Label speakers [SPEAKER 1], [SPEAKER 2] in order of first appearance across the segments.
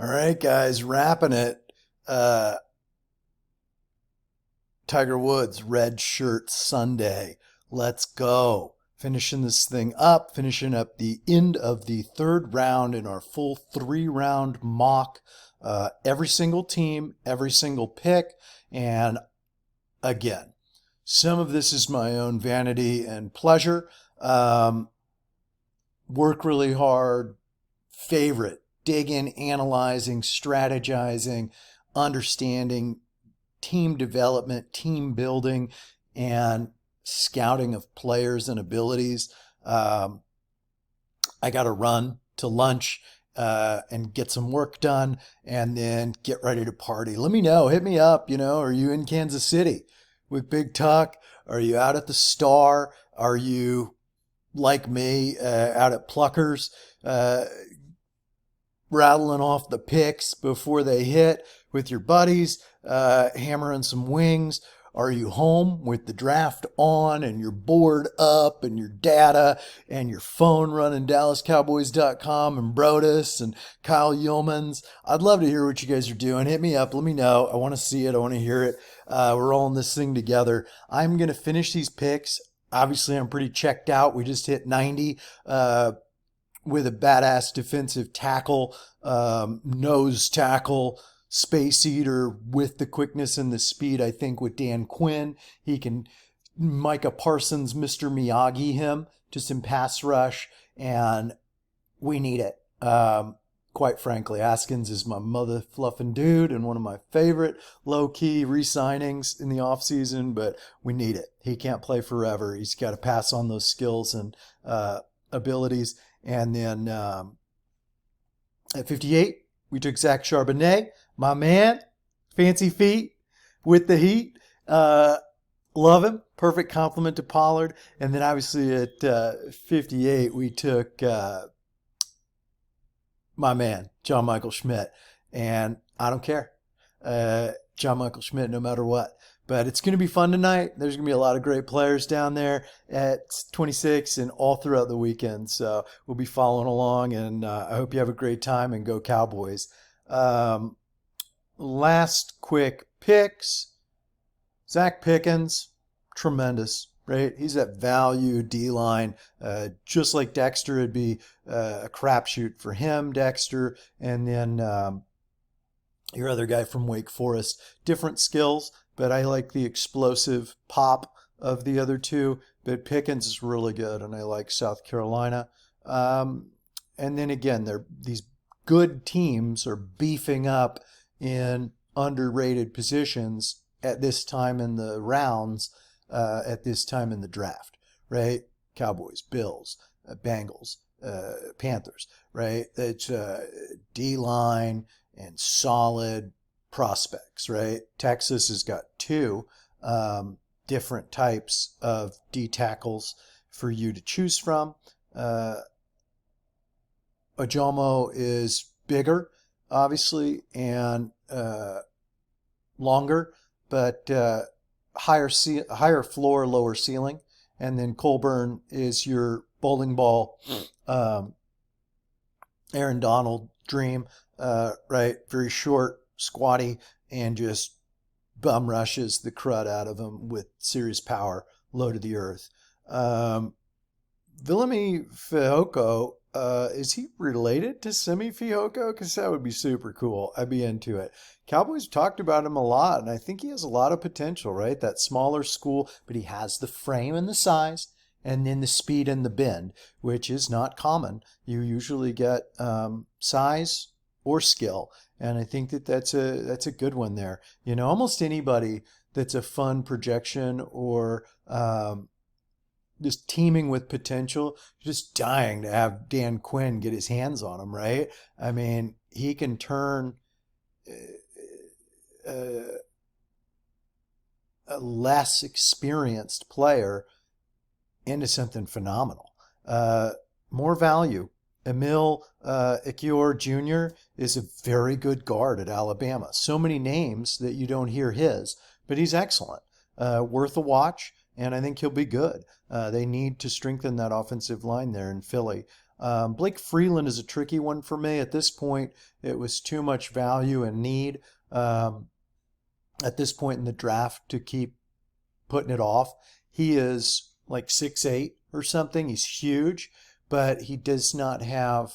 [SPEAKER 1] All right, guys, wrapping it. Uh, Tiger Woods, red shirt Sunday. Let's go. Finishing this thing up, finishing up the end of the third round in our full 3 round mock. Every single team, every single pick. And again, some of this is my own vanity and pleasure. Work really hard, favorite, digging, analyzing, strategizing, understanding team development, team building, and scouting of players and abilities. I got to run to lunch and get some work done and then get ready to party. Let me know. Hit me up. Are you in Kansas City with Big Tuck? Are you out at the Star? Are you like me out at Pluckers? Rattling off the picks before they hit with your buddies, hammering some wings? Are you home with the draft on and you're bored up and your data and your phone running DallasCowboys.com and Brodus and Kyle Yeomans? I'd love to hear what you guys are doing. Hit me up. Let me know. I want to see it. I want to hear it. We're all in this thing together. I'm going to finish these picks. Obviously, I'm pretty checked out. We just hit 90. With a badass defensive tackle, nose tackle, space eater with the quickness and the speed. I think with Dan Quinn, he can Micah Parsons, Mr. Miyagi him to some pass rush, and we need it. Quite frankly, Askins is my mother fluffing dude and one of my favorite low-key re-signings in the offseason, but we need it. He can't play forever. He's got to pass on those skills and abilities. And then at 58, we took Zach Charbonnet, my man, fancy feet with the heat. Love him. Perfect compliment to Pollard. And then obviously at 58, we took my man, John Michael Schmidt. And I don't care. John Michael Schmidt, no matter what. But it's going to be fun tonight. There's going to be a lot of great players down there at 26 and all throughout the weekend. So we'll be following along, and I hope you have a great time and go Cowboys. Last quick picks. Zach Pickens, tremendous, right? He's that value D-line. Just like Dexter, it'd be a crapshoot for him, Dexter. And then your other guy from Wake Forest. Different skills, but I like the explosive pop of the other two. But Pickens is really good, and I like South Carolina. And then again, these good teams are beefing up in underrated positions at this time in the rounds, at this time in the draft, right? Cowboys, Bills, Bengals, Panthers, right? It's D-line and solid prospects, right? Texas has got two different types of D tackles for you to choose from. Ojomo is bigger, obviously, and longer, but higher floor, lower ceiling. And then Colburn is your bowling ball, Aaron Donald dream. Right, very short, squatty, and just bum rushes the crud out of him with serious power, low to the earth. Viliami Fehoko, is he related to Simi Fehoko? Because that would be super cool. I'd be into it. Cowboys talked about him a lot, and I think he has a lot of potential, right? That smaller school, but he has the frame and the size, and then the speed and the bend, which is not common. You usually get size or skill, and I think that's a good one there. Almost anybody that's a fun projection or just teeming with potential, just dying to have Dan Quinn get his hands on him, right? I mean, he can turn a less experienced player into something phenomenal. More value. Emil Ikior Jr. is a very good guard at Alabama. So many names that you don't hear his, but he's excellent. Worth a watch, and I think he'll be good. They need to strengthen that offensive line there in Philly. Blake Freeland is a tricky one for me. At this point, it was too much value and need at this point in the draft to keep putting it off. He is like 6'8" or something. He's huge, but he does not have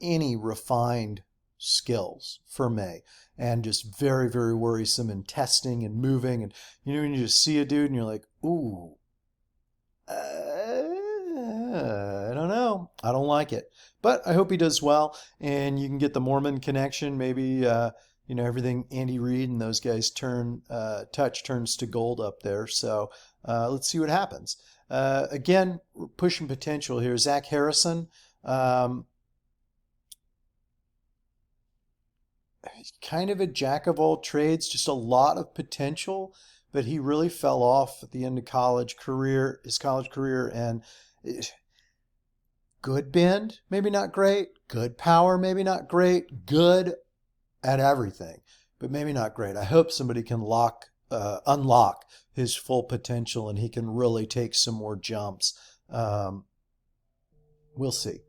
[SPEAKER 1] any refined skills for me, and just very, very worrisome in testing and moving. And when you just see a dude and you're like, ooh, I don't know. I don't like it. But I hope he does well, and you can get the Mormon connection. Maybe everything Andy Reid and those guys touch turns to gold up there. So let's see what happens. Again, we're pushing potential here. Zach Harrison, kind of a jack of all trades, just a lot of potential, but he really fell off at the end of his college career, and good bend, maybe not great, good power, maybe not great, good at everything, but maybe not great. I hope somebody can unlock his full potential and he can really take some more jumps. We'll see.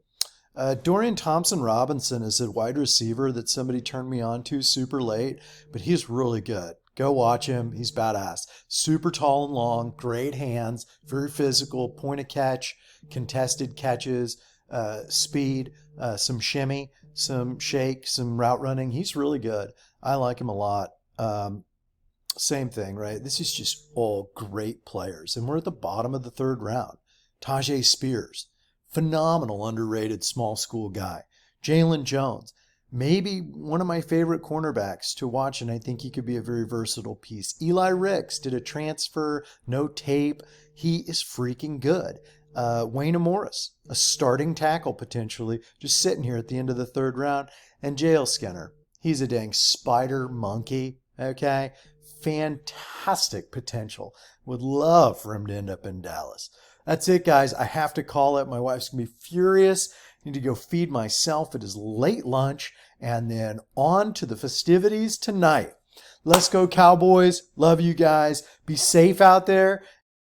[SPEAKER 1] Dorian Thompson-Robinson is a wide receiver that somebody turned me on to super late, but he's really good. Go watch him. He's badass. Super tall and long, great hands, very physical, point of catch, contested catches, speed, some shimmy, some shake, some route running. He's really good. I like him a lot. Same thing, right? This is just all great players. And we're at the bottom of the third round. Tajay Spears, phenomenal, underrated small school guy. Jalen Jones, maybe one of my favorite cornerbacks to watch, and I think he could be a very versatile piece. Eli Ricks did a transfer, no tape. He is freaking good. Wayne Morris, a starting tackle potentially, just sitting here at the end of the third round. And Jail Skinner, he's a dang spider monkey, okay? Fantastic potential. Would love for him to end up in Dallas. That's it, guys. I have to call it. My wife's going to be furious. I need to go feed myself. It is late lunch, and then on to the festivities tonight. Let's go, Cowboys. Love you guys. Be safe out there,